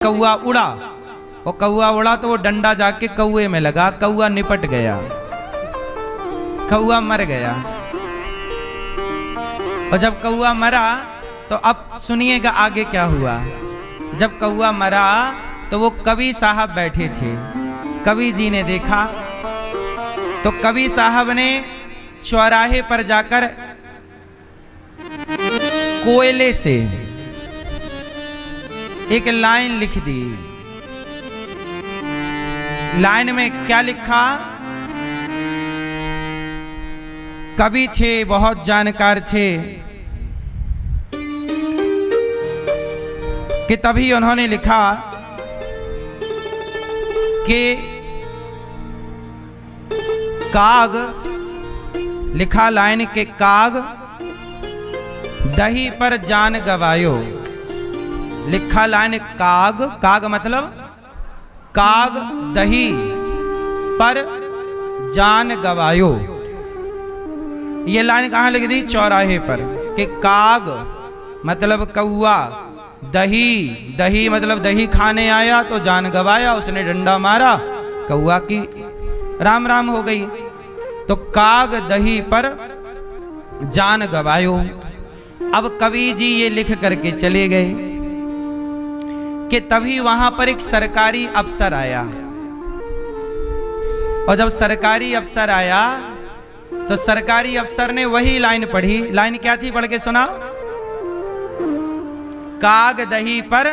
कौआ उड़ा, और कौआ उड़ा तो वो डंडा जाके कौए में लगा, कौआ निपट गया, कौआ मर गया। और जब कौआ मरा तो अब सुनिएगा आगे क्या हुआ। जब कौआ मरा तो वो कवि साहब बैठे थे, कवि जी ने देखा तो कवि साहब ने चौराहे पर जाकर कोयले से एक लाइन लिख दी। लाइन में क्या लिखा? कवि थे, बहुत जानकार थे, कि तभी उन्होंने लिखा कि काग, लिखा लाइन के काग दही पर जान गवायो। लिखा लाइन काग, काग मतलब काग दही पर जान गवायो। ये लाइन कहाँ लिख दी? चौराहे पर, कि काग मतलब कौआ, दही, दही मतलब दही खाने आया तो जान गवाया, उसने डंडा मारा, कौआ की राम राम हो गई। तो काग दही पर जान गवायो। अब कवि जी ये लिख करके चले गए कि तभी वहां पर एक सरकारी अफसर आया, और जब सरकारी अफसर आया तो सरकारी अफसर ने वही लाइन पढ़ी। लाइन क्या थी? पढ़ के सुना। काग दही पर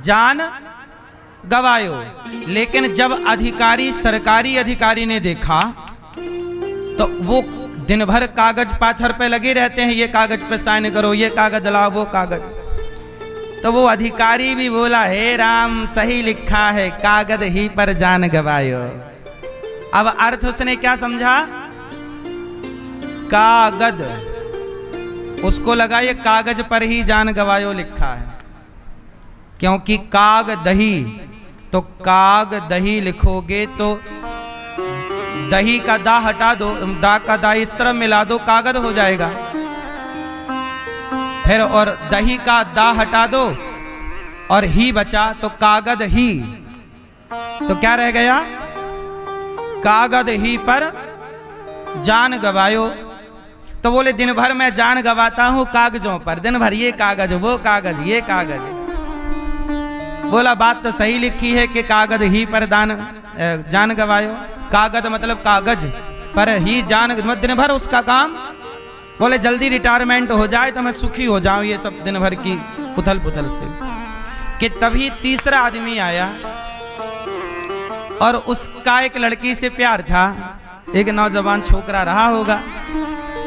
जान गवायो। लेकिन जब अधिकारी, सरकारी अधिकारी ने देखा तो वो दिन भर कागज पाथर पे लगे रहते हैं, ये कागज पे साइन करो, ये कागज लाओ, वो कागज। तो वो अधिकारी भी बोला, हे राम सही लिखा है, कागज ही पर जान गवायो। अब अर्थ उसने क्या समझा? कागज, उसको लगा ये कागज पर ही जान गवायो लिखा है, क्योंकि काग दही, तो काग दही लिखोगे तो दही का दा हटा दो, दा का दा इस तरफ मिला दो, कागज हो जाएगा। फिर और दही का दा हटा दो और ही बचा तो कागज ही, तो क्या रह गया? कागज ही पर जान गवायो। तो बोले दिन भर मैं जान गवाता हूं कागजों पर, दिन भर ये कागज, वो कागज, ये कागज। बोला बात तो सही लिखी है कि कागज ही पर जान गवायो। कागज मतलब कागज पर ही जान, दिन भर उसका काम। बोले जल्दी रिटायरमेंट हो जाए तो मैं सुखी हो जाऊं ये सब दिन भर की उथल पुथल से। कि तभी तीसरा आदमी आया और उसका एक लड़की से प्यार था, एक नौजवान छोकरा रहा होगा,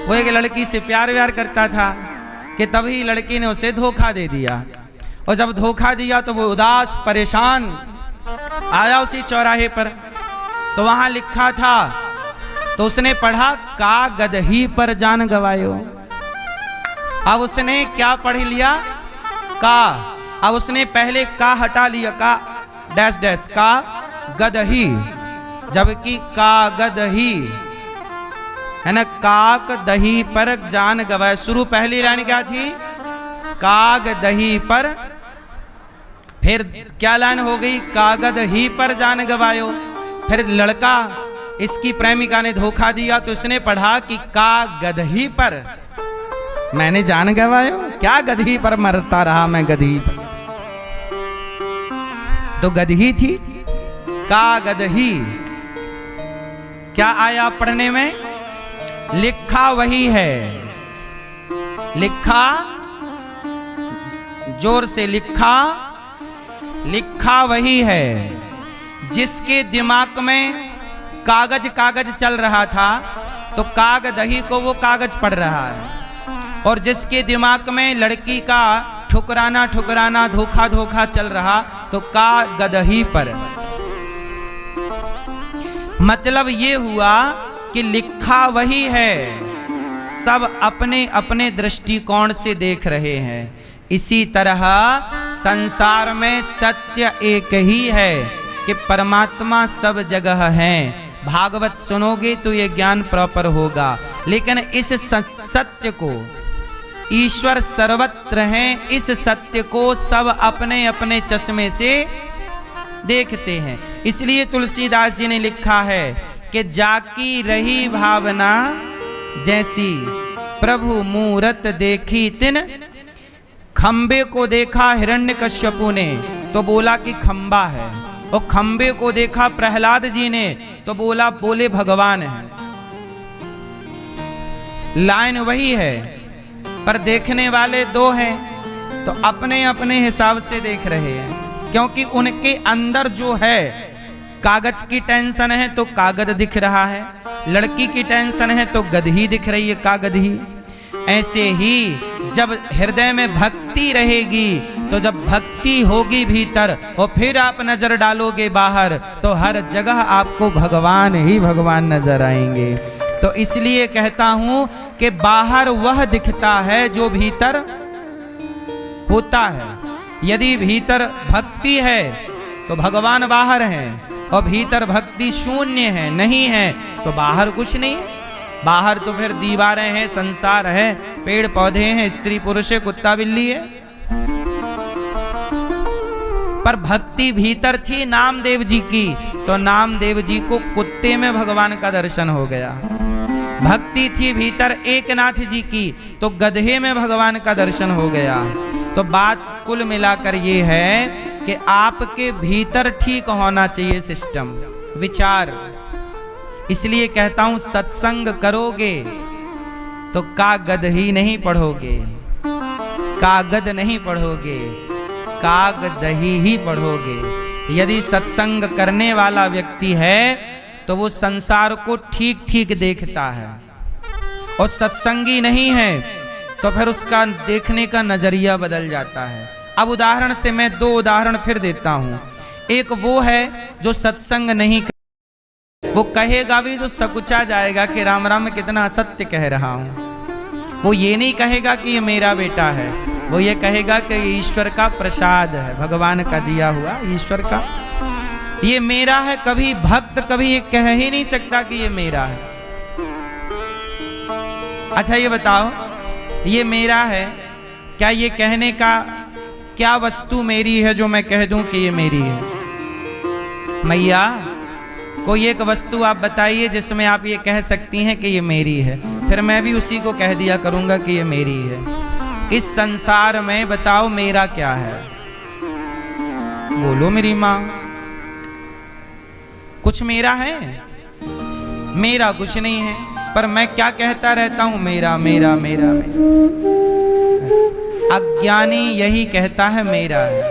वो एक लड़की से प्यार व्यार करता था। कि तभी लड़की ने उसे धोखा दे दिया, और जब धोखा दिया तो वो उदास परेशान आया उसी चौराहे पर, तो वहां लिखा था, तो उसने पढ़ा कागज ही पर जान गवायो। अब उसने क्या पढ़ लिया? का। अब उसने पहले का हटा लिया, का डैश डैश, का गदही, जबकि कागद ही है ना, काक दही पर जान गवाए। शुरू पहली लाइन क्या थी? काग दही पर, फिर क्या लाइन हो गई? कागद ही पर जान गवायो। फिर लड़का, इसकी प्रेमिका ने धोखा दिया तो इसने पढ़ा कि कागद ही पर मैंने जान गवायो। क्या गदही पर मरता रहा मैं, गदही पर, तो गदही थी, कागद ही। क्या आया पढ़ने में? लिखा वही है, लिखा, जोर से लिखा, लिखा वही है। जिसके दिमाग में कागज कागज चल रहा था तो काग दही को वो कागज पढ़ रहा है, और जिसके दिमाग में लड़की का ठुकराना ठुकराना, धोखा धोखा चल रहा तो कागद ही पर। मतलब ये हुआ कि लिखा वही है, सब अपने अपने दृष्टिकोण से देख रहे हैं। इसी तरह संसार में सत्य एक ही है कि परमात्मा सब जगह है। भागवत सुनोगे तो ये ज्ञान प्रॉपर होगा, लेकिन इस सत्य को ईश्वर सर्वत्र हैं, इस सत्य को सब अपने अपने चश्मे से देखते हैं। इसलिए तुलसीदास जी ने लिखा है कि जाकी रही भावना जैसी, प्रभु मूरत देखी तिन। खंबे को देखा हिरण्यकश्यपु ने तो बोला कि खंबा है, और खंबे को देखा प्रहलाद जी ने तो बोले भगवान है। लाइन वही है पर देखने वाले दो हैं, तो अपने अपने हिसाब से देख रहे हैं, क्योंकि उनके अंदर जो है, कागज की टेंशन है तो कागज दिख रहा है, लड़की की टेंशन है तो गदही दिख रही है, कागज ही। ऐसे ही जब हृदय में भक्ति रहेगी, तो जब भक्ति होगी भीतर और फिर आप नजर डालोगे बाहर, तो हर जगह आपको भगवान ही भगवान नजर आएंगे। तो इसलिए कहता हूं कि बाहर वह दिखता है जो भीतर होता है। यदि भीतर भक्ति है तो भगवान बाहर है, और भीतर भक्ति शून्य है, नहीं है, तो बाहर कुछ नहीं। बाहर तो फिर दीवारें हैं, संसार है, पेड़ पौधे हैं, स्त्री पुरुष है, कुत्ता बिल्ली है। पर भक्ति भीतर थी नामदेव जी की, तो नामदेव जी को कुत्ते में भगवान का दर्शन हो गया। भक्ति थी भीतर एकनाथ जी की, तो गधे में भगवान का दर्शन हो गया। तो बात कुल मिलाकर ये है कि आपके भीतर ठीक होना चाहिए सिस्टम, विचार। इसलिए कहता हूं सत्संग करोगे तो कागद ही नहीं पढ़ोगे, कागद नहीं पढ़ोगे, कागद ही पढ़ोगे। यदि सत्संग करने वाला व्यक्ति है तो वो संसार को ठीक ठीक देखता है, और सत्संगी नहीं है तो फिर उसका देखने का नजरिया बदल जाता है। अब उदाहरण से मैं दो उदाहरण फिर देता हूं। एक वो है जो सत्संग नहीं कर, वो कहेगा भी तो सकुचा जाएगा कि राम राम में कितना असत्य कह रहा हूं। वो ये नहीं कहेगा कि ये मेरा बेटा है, वो ये कहेगा कि ये ईश्वर का प्रसाद है, भगवान का दिया हुआ, ईश्वर का, ये मेरा है। कभी भक्त कभी ये कह ही नहीं सकता कि ये मेरा है। अच्छा ये बताओ, ये मेरा है, क्या ये कहने का क्या वस्तु मेरी है जो मैं कह दूं कि ये मेरी है? मैया कोई एक वस्तु आप बताइए जिसमें आप ये कह सकती हैं कि ये मेरी है, फिर मैं भी उसी को कह दिया करूंगा कि ये मेरी है। इस संसार में बताओ मेरा क्या है? बोलो मेरी माँ, कुछ मेरा है? मेरा कुछ नहीं है, पर मैं क्या कहता रहता हूं? मेरा मेरा मेरा मेरा। अज्ञानी यही कहता है मेरा है,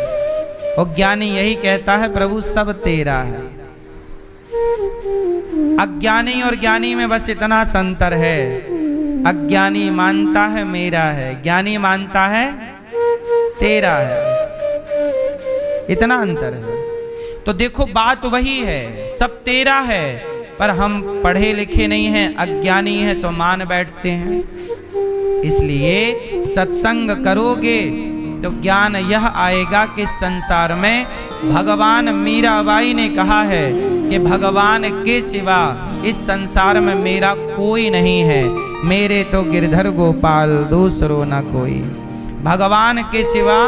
और ज्ञानी यही कहता है प्रभु सब तेरा है। अज्ञानी और ज्ञानी में बस इतना संतर है, अज्ञानी मानता है मेरा है, ज्ञानी मानता है तेरा है, इतना अंतर है। तो देखो बात वही है, सब तेरा है, पर हम पढ़े लिखे नहीं हैं, अज्ञानी हैं तो मान बैठते हैं। इसलिए सत्संग करोगे तो ज्ञान यह आएगा कि संसार में भगवान, मीराबाई ने कहा है कि भगवान के सिवा इस संसार में मेरा कोई नहीं है, मेरे तो गिरधर गोपाल दूसरो न कोई। भगवान के सिवा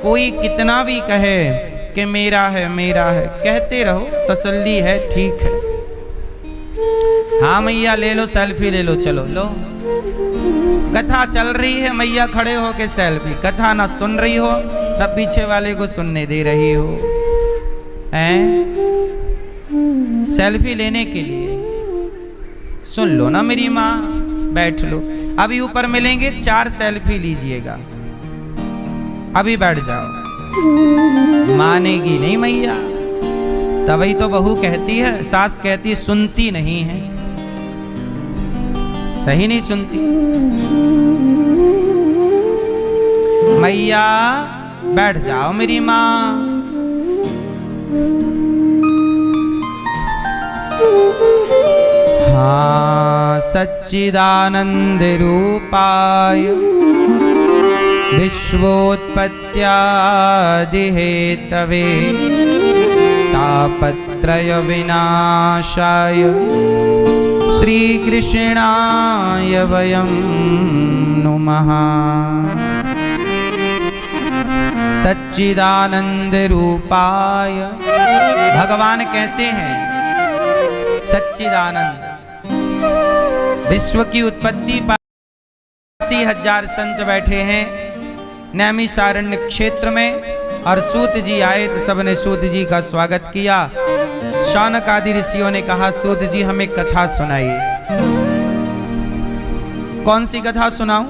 कोई कितना भी कहे कि मेरा है मेरा है, कहते रहो, तसल्ली है, ठीक है। हाँ मैया ले लो सेल्फी, ले लो, चलो लो। कथा चल रही है, मैया खड़े हो के सेल्फी, कथा ना सुन रही हो ना पीछे वाले को सुनने दे रही हो, हैं? सेल्फी लेने के लिए सुन लो ना मेरी माँ, बैठ लो। अभी ऊपर मिलेंगे, 4 सेल्फी लीजिएगा, अभी बैठ जाओ। मानेगी नहीं मैया, तभी तो बहू कहती है, सास कहती है सुनती नहीं है, सही नहीं सुनती। मैया बैठ जाओ मेरी माँ। हाँ सच्चिदानंद रूपाय विश्वोत्पत्त्यादि हेतवे तापत्रय विनाशाय श्री कृष्णाय वयं नुमः। नमः। सच्चिदानंद रूपाय, भगवान कैसे हैं? सच्चिदानंद। विश्व की उत्पत्ति पर 80,000 संत बैठे हैं नैमिषारण्य क्षेत्र में, और सूत जी आए तो सबने सूत जी का स्वागत किया। शौनक आदि ऋषियों ने कहा, सूत जी हमें कथा सुनाइए। कौन सी कथा सुनाऊं?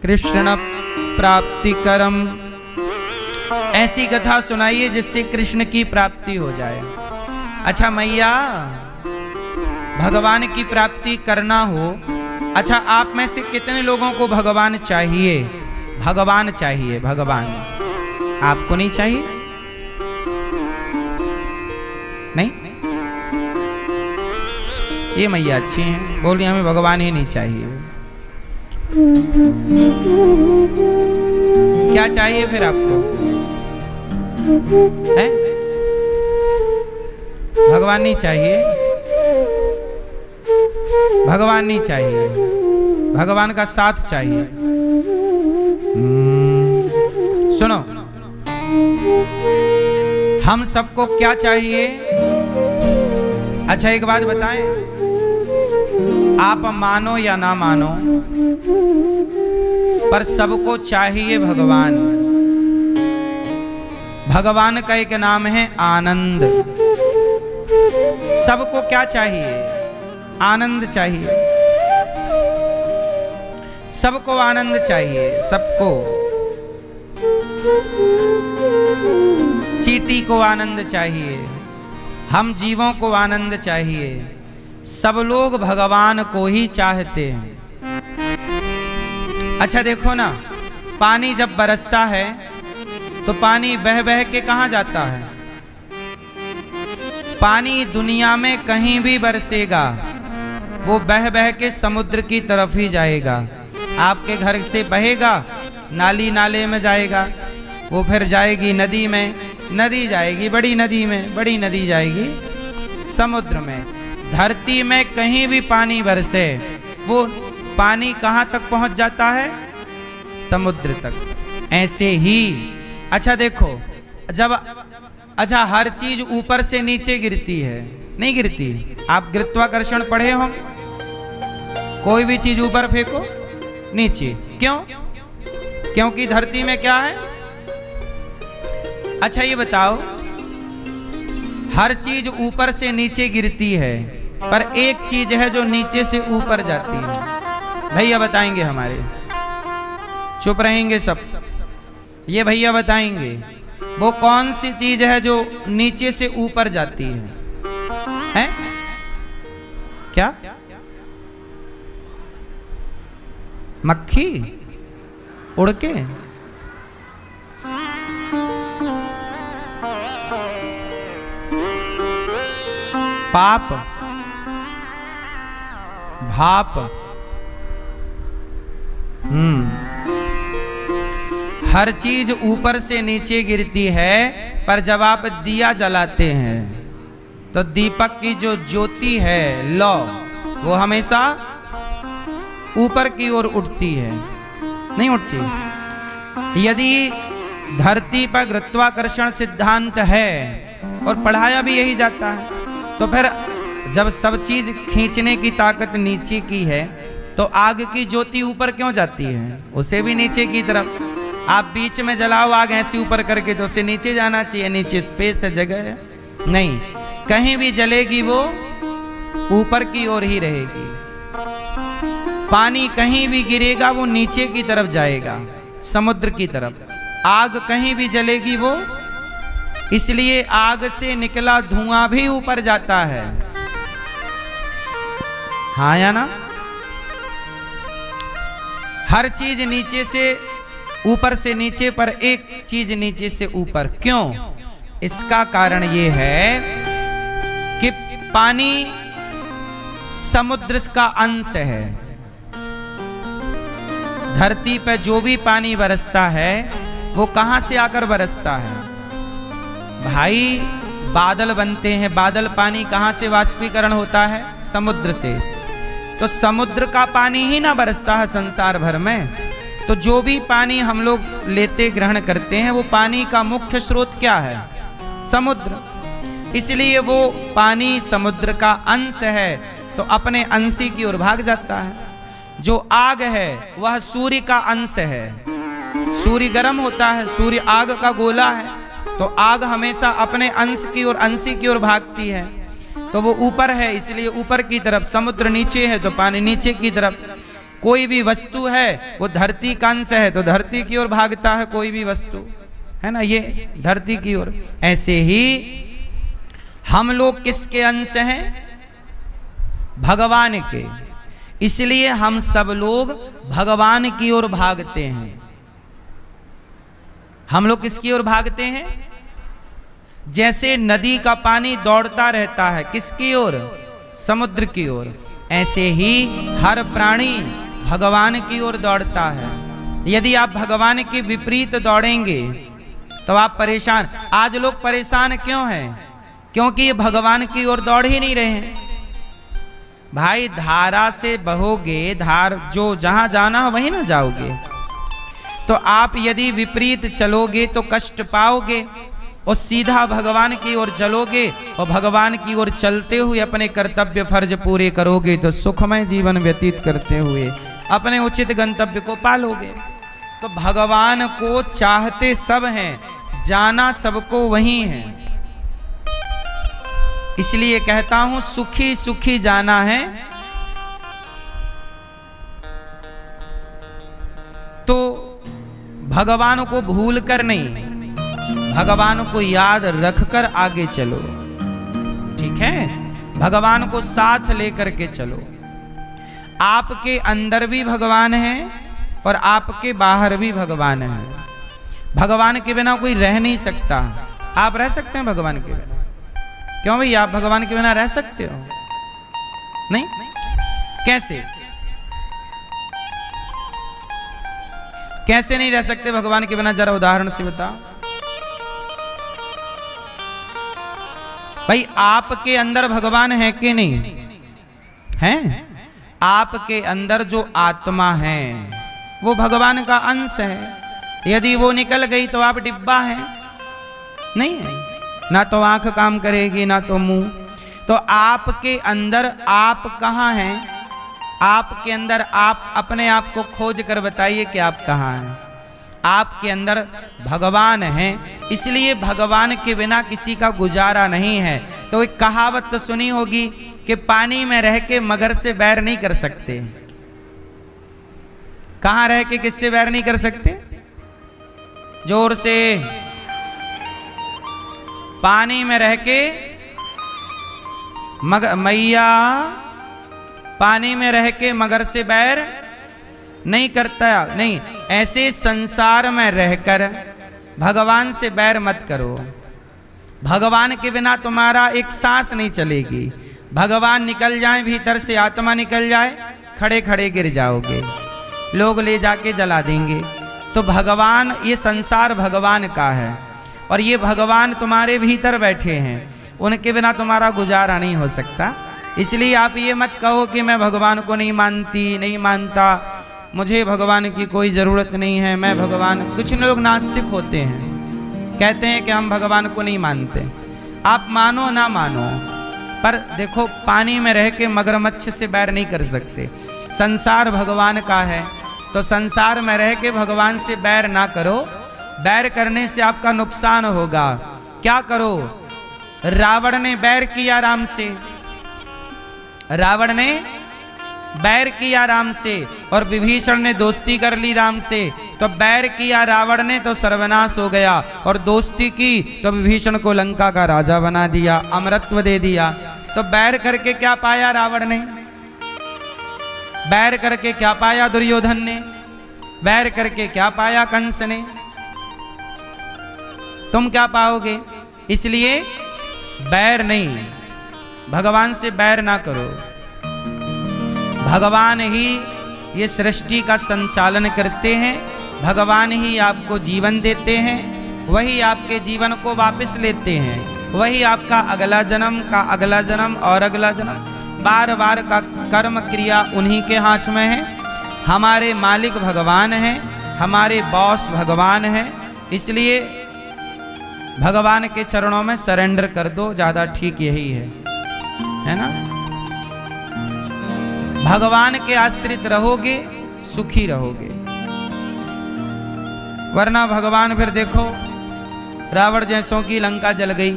कृष्ण प्राप्तिकरम, ऐसी कथा सुनाइए जिससे कृष्ण की प्राप्ति हो जाए। अच्छा मैया, भगवान की प्राप्ति करना हो, अच्छा आप में से कितने लोगों को भगवान चाहिए? भगवान चाहिए, भगवान। आपको नहीं चाहिए? नहीं? ये मैया अच्छी हैं, बोली हमें भगवान ही नहीं चाहिए। क्या चाहिए फिर आपको? है? भगवान नहीं चाहिए? भगवान नहीं चाहिए, भगवान का साथ चाहिए। सुनो, हम सबको क्या चाहिए? अच्छा एक बात बताएं, आप मानो या ना मानो, पर सबको चाहिए भगवान। भगवान का एक नाम है आनंद। सबको क्या चाहिए? आनंद चाहिए। सबको आनंद चाहिए, सबको। चींटी को आनंद चाहिए, हम जीवों को आनंद चाहिए। सब लोग भगवान को ही चाहते हैं। अच्छा देखो ना, पानी जब बरसता है तो पानी बह बह के कहां जाता है? पानी दुनिया में कहीं भी बरसेगा, वो बह बह के समुद्र की तरफ ही जाएगा। आपके घर से बहेगा, नाली नाले में जाएगा, वो फिर जाएगी नदी में, नदी जाएगी बड़ी नदी में, बड़ी नदी जाएगी समुद्र में। धरती में कहीं भी पानी बरसे, वो पानी कहाँ तक पहुँच जाता है? समुद्र तक। ऐसे ही अच्छा देखो, जब अच्छा हर चीज ऊपर से नीचे गिरती है, नहीं गिरती? आप गुरुत्वाकर्षण पढ़े हो? कोई भी चीज ऊपर फेंको नीचे, क्यों? क्योंकि धरती में क्या है? अच्छा ये बताओ, हर चीज ऊपर से नीचे गिरती है, पर एक चीज है जो नीचे से ऊपर जाती है। भैया बताएंगे हमारे, चुप रहेंगे सब। ये भैया बताएंगे वो कौन सी चीज है जो नीचे से ऊपर जाती है? क्या? मक्खी उड़ के? पाप, भाप। हर चीज ऊपर से नीचे गिरती है, पर जब आप दिया जलाते हैं तो दीपक की जो ज्योति है, लौ, वो हमेशा ऊपर की ओर उठती है, नहीं उठती? यदि धरती पर गुरुत्वाकर्षण सिद्धांत है और पढ़ाया भी यही जाता है, तो फिर जब सब चीज खींचने की ताकत नीचे की है, तो आग की ज्योति ऊपर क्यों जाती है? उसे भी नीचे की तरफ। आप बीच में जलाओ आग ऐसे ऊपर करके, तो उसे नीचे जाना चाहिए, नीचे स्पेस है, जगह है। नहीं, कहीं भी जलेगी वो ऊपर की ओर ही रहेगी। पानी कहीं भी गिरेगा वो नीचे की तरफ जाएगा, समुद्र की तरफ। आग कहीं भी जलेगी वो, इसलिए आग से निकला धुआं भी ऊपर जाता है। हाँ या ना? हर चीज नीचे से ऊपर से नीचे, पर एक चीज नीचे से ऊपर। क्यों? इसका कारण ये है कि पानी समुद्र का अंश है। धरती पर जो भी पानी बरसता है वो कहां से आकर बरसता है? भाई बादल बनते हैं, बादल पानी कहां से वाष्पीकरण होता है? समुद्र से। तो समुद्र का पानी ही ना बरसता है संसार भर में। तो जो भी पानी हम लोग लेते ग्रहण करते हैं वो पानी का मुख्य स्रोत क्या है? समुद्र। इसलिए वो पानी समुद्र का अंश है तो अपने अंशी की ओर भाग जाता है। जो आग है वह सूर्य का अंश है। सूर्य गर्म होता है, सूर्य आग का गोला है, तो आग हमेशा अपने अंश की ओर, अंशी की ओर भागती है। तो वो ऊपर है इसलिए ऊपर की तरफ, समुद्र नीचे है तो पानी नीचे की तरफ। कोई भी वस्तु है वो धरती का अंश है तो धरती की ओर भागता है, कोई भी वस्तु है ना, ये धरती की ओर। ऐसे ही हम लोग किसके अंश हैं? भगवान के। इसलिए हम सब लोग भगवान की ओर भागते हैं। हम लोग किसकी ओर भागते हैं? जैसे नदी का पानी दौड़ता रहता है किसकी ओर? समुद्र की ओर। ऐसे ही हर प्राणी भगवान की ओर दौड़ता है। यदि आप भगवान के विपरीत दौड़ेंगे तो आप परेशान। आज लोग परेशान क्यों हैं? क्योंकि ये भगवान की ओर दौड़ ही नहीं रहे हैं। भाई धारा से बहोगे, धार जो जहां जाना है वहीं ना जाओगे। तो आप यदि विपरीत चलोगे तो कष्ट पाओगे, और सीधा भगवान की ओर चलोगे और भगवान की ओर चलते हुए अपने कर्तव्य फर्ज पूरे करोगे तो सुखमय जीवन व्यतीत करते हुए अपने उचित गंतव्य को पालोगे। तो भगवान को चाहते सब हैं, जाना सबको वही है। इसलिए कहता हूं सुखी सुखी जाना है। तो भगवान को भूल कर नहीं, भगवान को याद रखकर आगे चलो, ठीक है? भगवान को साथ लेकर के चलो। आपके अंदर भी भगवान है और आपके बाहर भी भगवान है। भगवान के बिना कोई रह नहीं सकता। आप रह सकते हैं भगवान के बिना? क्यों भाई, आप भगवान के बिना रह सकते हो? नहीं? कैसे? कैसे नहीं रह सकते भगवान के बिना? जरा उदाहरण से बताओ। भाई आपके अंदर भगवान है कि नहीं है? आपके अंदर जो आत्मा है वो भगवान का अंश है। यदि वो निकल गई तो आप डिब्बा हैं, नहीं है? ना तो आंख काम करेगी ना तो मुंह। तो आपके अंदर आप कहाँ हैं? आपके अंदर आप अपने आप को खोज कर बताइए कि आप कहाँ हैं। आपके अंदर भगवान है, इसलिए भगवान के बिना किसी का गुजारा नहीं है। तो एक कहावत तो सुनी होगी कि पानी में रह के मगर से बैर नहीं कर सकते। कहाँ रह के किससे बैर नहीं कर सकते? जोर से। पानी में रह के मैया पानी में रह के मगर से बैर नहीं करता। नहीं, ऐसे संसार में रहकर भगवान से बैर मत करो। भगवान के बिना तुम्हारा एक सांस नहीं चलेगी। भगवान निकल जाए भीतर से, आत्मा निकल जाए, खड़े खड़े गिर जाओगे, लोग ले जाके जला देंगे। तो भगवान, ये संसार भगवान का है और ये भगवान तुम्हारे भीतर बैठे हैं, उनके बिना तुम्हारा गुजारा नहीं हो सकता। इसलिए आप ये मत कहो कि मैं भगवान को नहीं मानती, नहीं मानता, मुझे भगवान की कोई ज़रूरत नहीं है, मैं भगवान। कुछ लोग नास्तिक होते हैं, कहते हैं कि हम भगवान को नहीं मानते। आप मानो ना मानो, पर देखो पानी में रह के मगरमच्छ से बैर नहीं कर सकते। संसार भगवान का है तो संसार में रह के भगवान से बैर ना करो। बैर करने से आपका नुकसान होगा। क्या करो? रावण ने बैर किया राम से, रावण ने बैर किया राम से, और विभीषण ने दोस्ती कर ली राम से। तो बैर किया रावण ने तो सर्वनाश हो गया, और दोस्ती की तो विभीषण को लंका का राजा बना दिया, अमरत्व दे दिया। तो बैर करके क्या पाया रावण ने? बैर करके क्या पाया दुर्योधन ने? बैर करके क्या पाया कंस ने? तुम क्या पाओगे? इसलिए बैर नहीं, भगवान से बैर ना करो। भगवान ही ये सृष्टि का संचालन करते हैं, भगवान ही आपको जीवन देते हैं, वही आपके जीवन को वापस लेते हैं, वही आपका अगला जन्म का अगला जन्म और अगला जन्म। बार बार का कर्म क्रिया उन्हीं के हाथ में है। हमारे मालिक भगवान हैं, हमारे बॉस भगवान हैं, इसलिए भगवान के चरणों में सरेंडर कर दो, ज्यादा ठीक यही है ना। भगवान के आश्रित रहोगे सुखी रहोगे, वरना भगवान फिर देखो रावण जैसों की लंका जल गई।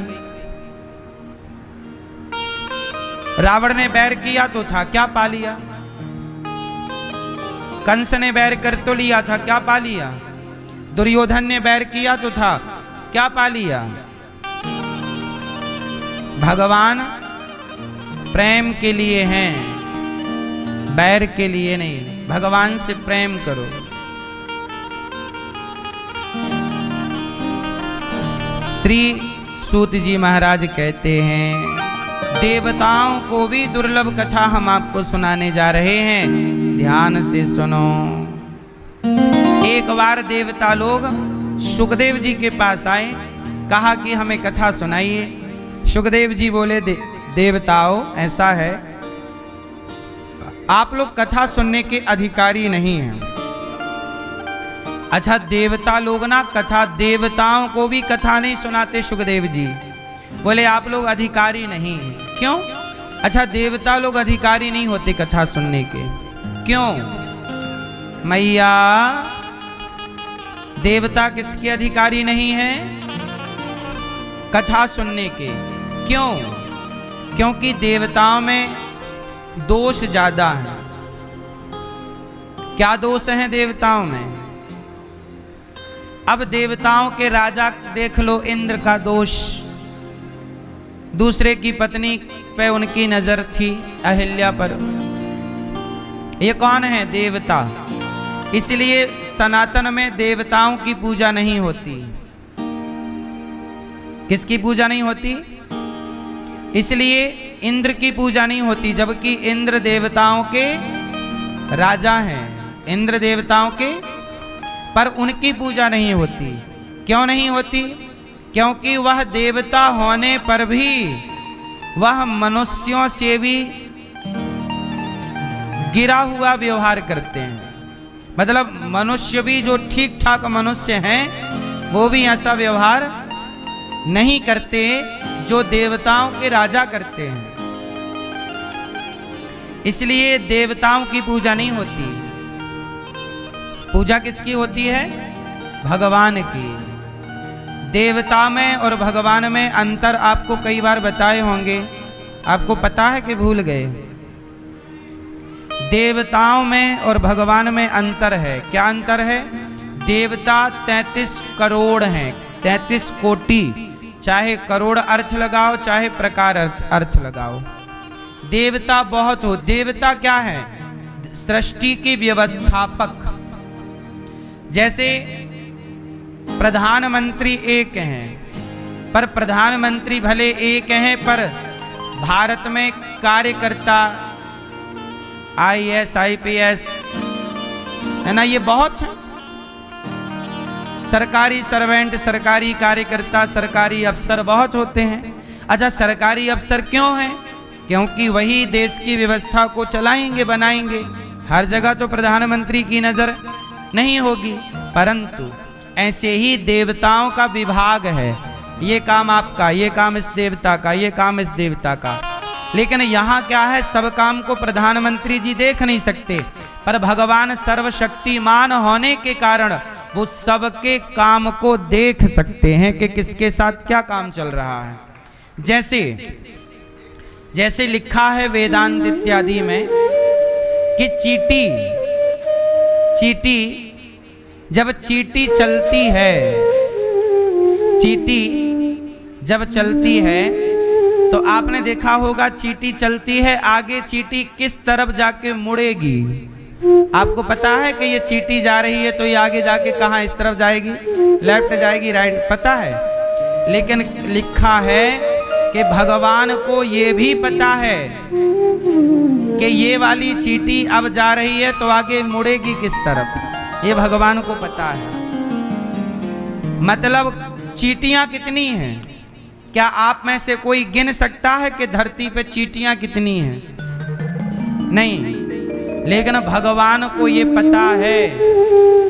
रावण ने बैर किया तो था, क्या पा लिया। कंस ने बैर कर तो लिया था, क्या पा लिया। दुर्योधन ने बैर किया तो था, क्या पा लिया। भगवान प्रेम के लिए हैं, बैर के लिए नहीं। भगवान से प्रेम करो। श्री सूत जी महाराज कहते हैं, देवताओं को भी दुर्लभ कथा हम आपको सुनाने जा रहे हैं, ध्यान से सुनो। एक बार देवता लोग सुखदेव जी के पास आए, कहा कि हमें कथा सुनाइए। सुखदेव जी बोले, देवताओं ऐसा है, आप लोग कथा सुनने के अधिकारी नहीं हैं। अच्छा, देवता लोग ना कथा, देवताओं को भी कथा नहीं सुनाते सुखदेव जी। बोले आप लोग अधिकारी नहीं हैं। क्यों? अच्छा, देवता लोग अधिकारी नहीं होते कथा सुनने के, क्यों? मैया, देवता किसके अधिकारी नहीं हैं? कथा सुनने के। क्यों? क्योंकि देवताओं में दोष ज्यादा है। क्या दोष हैं देवताओं में? अब देवताओं के राजा देख लो, इंद्र का दोष, दूसरे की पत्नी पे उनकी नजर थी, अहिल्या पर। ये कौन है? देवता। इसलिए सनातन में देवताओं की पूजा नहीं होती। किसकी पूजा नहीं होती? इसलिए इंद्र की पूजा नहीं होती, जबकि इंद्र देवताओं के राजा हैं, इंद्र देवताओं के, पर उनकी पूजा नहीं होती। क्यों नहीं होती? क्योंकि वह देवता होने पर भी वह मनुष्यों से भी गिरा हुआ व्यवहार करते हैं। मतलब मनुष्य भी जो ठीक ठाक मनुष्य हैं वो भी ऐसा व्यवहार नहीं करते जो देवताओं के राजा करते हैं। इसलिए देवताओं की पूजा नहीं होती। पूजा किसकी होती है? भगवान की। देवता में और भगवान में अंतर आपको कई बार बताए होंगे, आपको पता है कि भूल गए? देवताओं में और भगवान में अंतर है। क्या अंतर है? देवता 33 करोड़ हैं, 33 कोटि, चाहे करोड़ अर्थ लगाओ चाहे प्रकार अर्थ लगाओ। देवता बहुत हो। देवता क्या है? सृष्टि के व्यवस्थापक। जैसे प्रधानमंत्री एक हैं, पर प्रधानमंत्री भले एक हैं, पर भारत में कार्यकर्ता IAS IPS है ना, ये बहुत है। सरकारी सर्वेंट, सरकारी कार्यकर्ता, सरकारी अफसर बहुत होते हैं। अच्छा, सरकारी अफसर क्यों हैं? क्योंकि वही देश की व्यवस्था को चलाएंगे, बनाएंगे। हर जगह तो प्रधानमंत्री की नजर नहीं होगी, परंतु ऐसे ही देवताओं का विभाग है। ये काम आपका, ये काम इस देवता का, ये काम इस देवता का। लेकिन यहाँ क्या है? सब काम को प्रधानमंत्री जी देख नहीं सकते, पर भगवान सर्वशक्तिमान होने के कारण वो सबके काम को देख सकते हैं कि किसके साथ क्या काम चल रहा है। जैसे लिखा है वेदांत इत्यादि में कि चींटी जब चींटी चलती है, चींटी जब चलती है तो आपने देखा होगा, चींटी चलती है, आगे चींटी किस तरफ जाके मुड़ेगी? आपको पता है कि ये चींटी जा रही है तो ये आगे जाके कहाँ, इस तरफ जाएगी, लेफ्ट जाएगी, राइट, पता है। लेकिन लिखा है कि भगवान को ये भी पता है कि ये वाली चींटी अब जा रही है तो आगे मुड़ेगी किस तरफ, ये भगवान को पता है। मतलब चींटियां कितनी हैं? क्या आप में से कोई गिन सकता है कि धरती पे चींटियां कितनी हैं? नहीं, लेकिन भगवान को ये पता है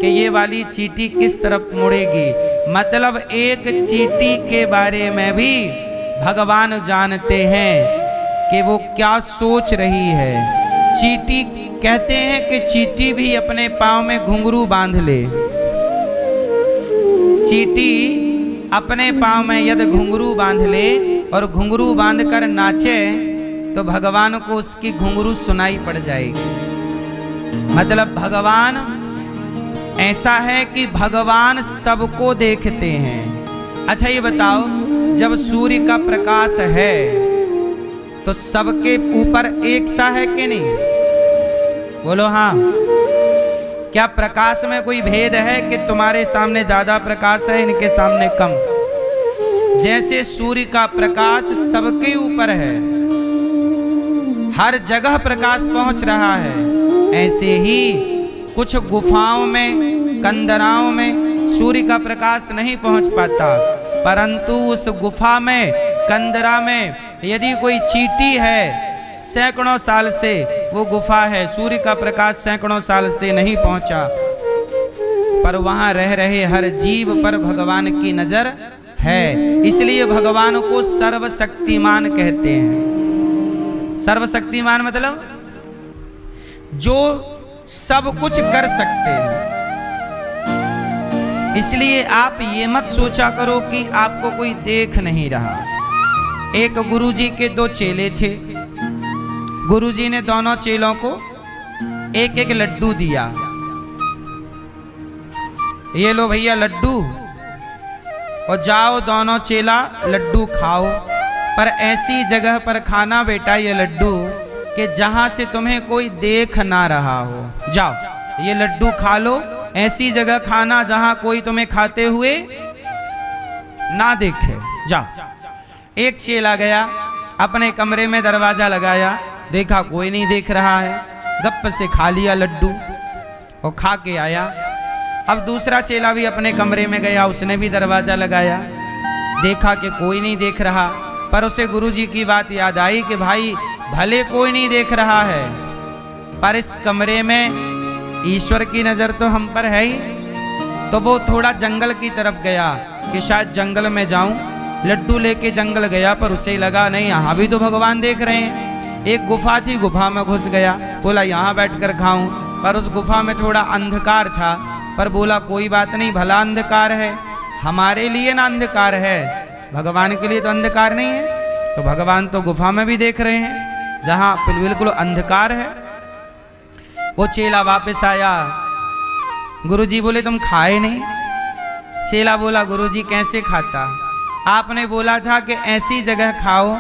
कि ये वाली चींटी किस तरफ मुड़ेगी। मतलब एक चींटी के बारे में भी भगवान जानते हैं कि वो क्या सोच रही है। चींटी कहते हैं कि चींटी भी अपने पाँव में घुंघरू बांध ले। चींटी अपने पाँव में यदि घुंघरू बांध ले और घुंघरू बांधकर नाचे तो भगवान को उसकी घुंघरू सुनाई पड़ जाएगी। मतलब भगवान ऐसा है कि भगवान सबको देखते हैं। अच्छा ये बताओ, जब सूर्य का प्रकाश है तो सबके ऊपर एक सा है कि नहीं? बोलो हाँ। क्या प्रकाश में कोई भेद है कि तुम्हारे सामने ज्यादा प्रकाश है, इनके सामने कम? जैसे सूर्य का प्रकाश सबके ऊपर है, हर जगह प्रकाश पहुंच रहा है, ऐसे ही कुछ गुफाओं में, कंदराओं में सूर्य का प्रकाश नहीं पहुंच पाता, परंतु उस गुफा में, कंदरा में यदि कोई चींटी है, सैकड़ों साल से वो गुफा है, सूर्य का प्रकाश सैकड़ों साल से नहीं पहुंचा, पर वहां रह रहे हर जीव पर भगवान की नजर है। इसलिए भगवान को सर्वशक्तिमान कहते हैं। सर्वशक्तिमान मतलब जो सब कुछ कर सकते हैं। इसलिए आप ये मत सोचा करो कि आपको कोई देख नहीं रहा। एक गुरुजी के दो चेले थे। गुरुजी ने दोनों चेलों को एक एक लड्डू दिया। ये लो भैया लड्डू, और जाओ दोनों चेला लड्डू खाओ, पर ऐसी जगह पर खाना बेटा ये लड्डू कि जहां से तुम्हें कोई देख ना रहा हो। जाओ ये लड्डू खा लो, ऐसी जगह खाना जहां कोई तुम्हें खाते हुए ना देखे। जाओ। एक चेला गया, अपने कमरे में दरवाजा लगाया, देखा कोई नहीं देख रहा है, गप से खा लिया लड्डू और खा के आया। अब दूसरा चेला भी अपने कमरे में गया, उसने भी दरवाजा लगाया, देखा कि कोई नहीं देख रहा, पर उसे गुरुजी की बात याद आई कि भाई भले कोई नहीं देख रहा है, पर इस कमरे में ईश्वर की नजर तो हम पर है ही। तो वो थोड़ा जंगल की तरफ गया कि शायद जंगल में जाऊं। लड्डू लेके जंगल गया, पर उसे लगा नहीं यहाँ भी तो भगवान देख रहे हैं। एक गुफा थी, गुफा में घुस गया, बोला यहाँ बैठकर खाऊं, पर उस गुफा में थोड़ा अंधकार था, पर बोला कोई बात नहीं, भला अंधकार है, हमारे लिए ना अंधकार है, भगवान के लिए तो अंधकार नहीं है। तो भगवान तो गुफा में भी देख रहे हैं जहां बिल्कुल अंधकार है। वो चेला वापस आया, गुरुजी बोले तुम खाए नहीं? चेला बोला गुरुजी कैसे खाता? आपने बोला था कि ऐसी जगह खाओ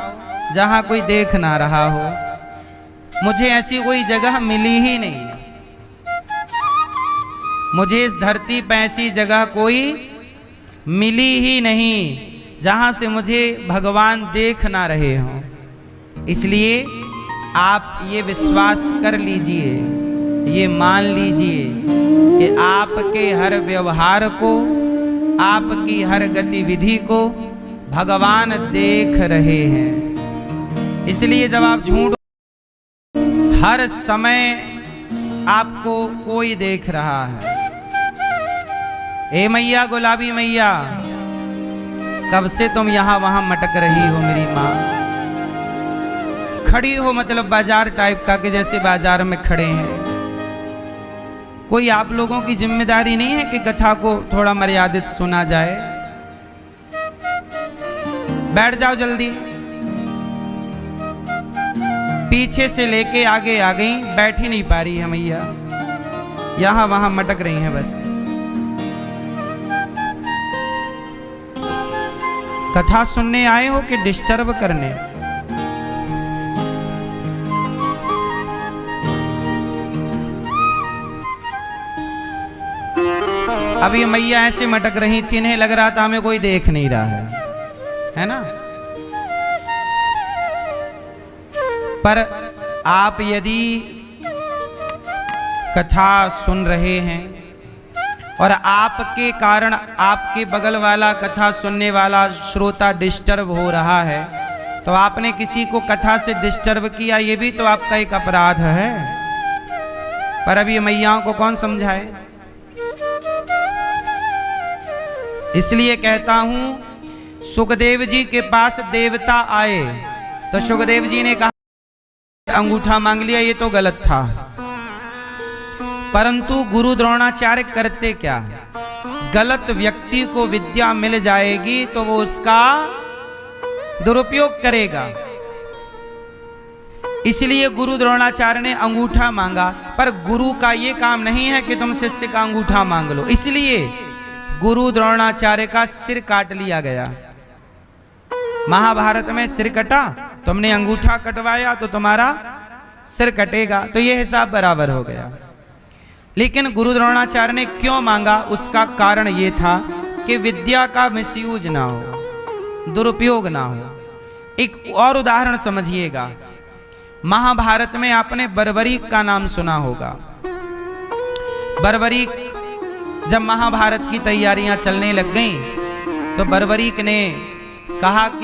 जहां कोई देख ना रहा हो। मुझे ऐसी कोई जगह मिली ही नहीं, मुझे इस धरती पर ऐसी जगह कोई मिली ही नहीं जहां से मुझे भगवान देख ना रहे हों। इसलिए आप ये विश्वास कर लीजिए, ये मान लीजिए कि आपके हर व्यवहार को, आपकी हर गतिविधि को भगवान देख रहे हैं। इसलिए जब आप झूठ, हर समय आपको कोई देख रहा है। ए मैया गुलाबी मैया, कब से तुम यहां वहां मटक रही हो मेरी माँ? खड़ी हो मतलब बाजार टाइप का, कि जैसे बाजार में खड़े हैं। कोई आप लोगों की जिम्मेदारी नहीं है कि कथा को थोड़ा मर्यादित सुना जाए? बैठ जाओ जल्दी। पीछे से लेके आगे आ गई, बैठ ही नहीं पा रही है मैया, यहां वहां मटक रही हैं बस। कथा सुनने आए हो कि डिस्टर्ब करने? अब ये मैया ऐसे मटक रही थी, इन्हें लग रहा था हमें कोई देख नहीं रहा है ना? पर आप यदि कथा सुन रहे हैं और आपके कारण आपके बगल वाला कथा सुनने वाला श्रोता डिस्टर्ब हो रहा है, तो आपने किसी को कथा से डिस्टर्ब किया, ये भी तो आपका एक अपराध है। पर अब ये मैयाओं को कौन समझाए। इसलिए कहता हूं, सुखदेव जी के पास देवता आए तो सुखदेव जी ने कहा अंगूठा मांग लिया, ये तो गलत था। परंतु गुरु द्रोणाचार्य करते क्या, गलत व्यक्ति को विद्या मिल जाएगी तो वो उसका दुरुपयोग करेगा। इसलिए गुरु द्रोणाचार्य ने अंगूठा मांगा, पर गुरु का ये काम नहीं है कि तुम शिष्य का अंगूठा मांग लो। इसलिए गुरु द्रोणाचार्य का सिर काट लिया गया। महाभारत में सिर कटा, तुमने अंगूठा कटवाया तो तुम्हारा सिर कटेगा, तो ये हिसाब बराबर हो गया। लेकिन गुरु द्रोणाचार्य ने क्यों मांगा, उसका कारण ये था कि विद्या का मिसयूज ना हो, दुरुपयोग ना हो। एक और उदाहरण समझिएगा, महाभारत में आपने बर्बरीक का नाम सुना होगा। बर्बरीक जब महाभारत की तैयारियां चलने लग गईं तो बर्बरीक ने कहा कि